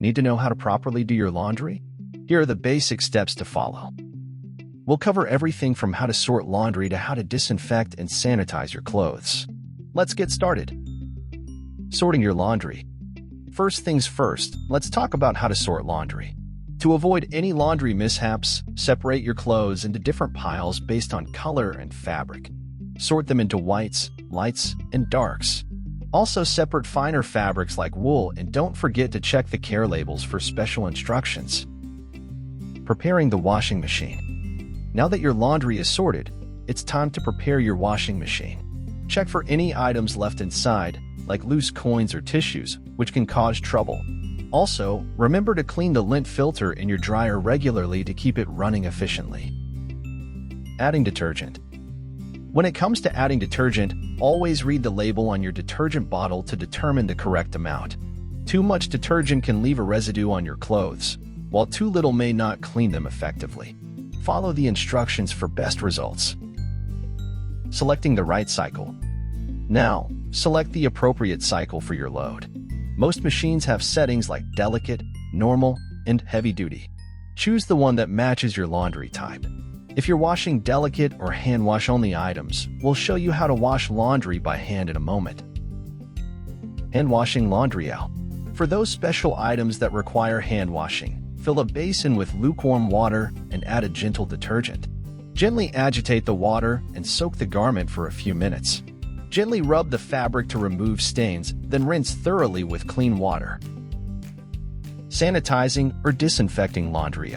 Need to know how to properly do your laundry? Here are the basic steps to follow. We'll cover everything from how to sort laundry to how to disinfect and sanitize your clothes. Let's get started. Sorting your laundry. First things first, let's talk about how to sort laundry. To avoid any laundry mishaps, separate your clothes into different piles based on color and fabric. Sort them into whites, lights, and darks. Also separate finer fabrics like wool, and don't forget to check the care labels for special instructions. Preparing the washing machine. Now that your laundry is sorted, it's time to prepare your washing machine. Check for any items left inside, like loose coins or tissues, which can cause trouble. Also, remember to clean the lint filter in your dryer regularly to keep it running efficiently. Adding detergent. When it comes to adding detergent, always read the label on your detergent bottle to determine the correct amount. Too much detergent can leave a residue on your clothes, while too little may not clean them effectively. Follow the instructions for best results. Selecting the right cycle. Now, select the appropriate cycle for your load. Most machines have settings like delicate, normal, and heavy duty. Choose the one that matches your laundry type. If you're washing delicate or hand wash only items, we'll show you how to wash laundry by hand in a moment. Hand washing laundry out. For those special items that require hand washing, fill a basin with lukewarm water and add a gentle detergent. Gently agitate the water and soak the garment for a few minutes. Gently rub the fabric to remove stains, then rinse thoroughly with clean water. Sanitizing or disinfecting laundry.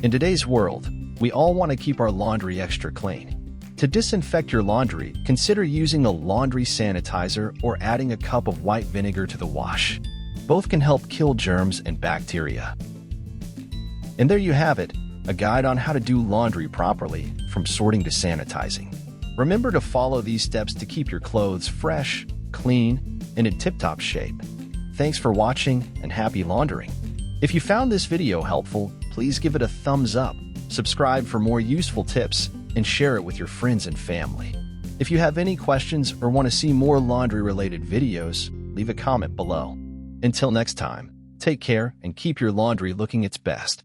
In today's world, we all want to keep our laundry extra clean. To disinfect your laundry, consider using a laundry sanitizer or adding a cup of white vinegar to the wash. Both can help kill germs and bacteria. And there you have it, a guide on how to do laundry properly, from sorting to sanitizing. Remember to follow these steps to keep your clothes fresh, clean, and in tip-top shape. Thanks for watching and happy laundering. If you found this video helpful, please give it a thumbs up, subscribe for more useful tips, and share it with your friends and family. If you have any questions or want to see more laundry-related videos, leave a comment below. Until next time, take care and keep your laundry looking its best.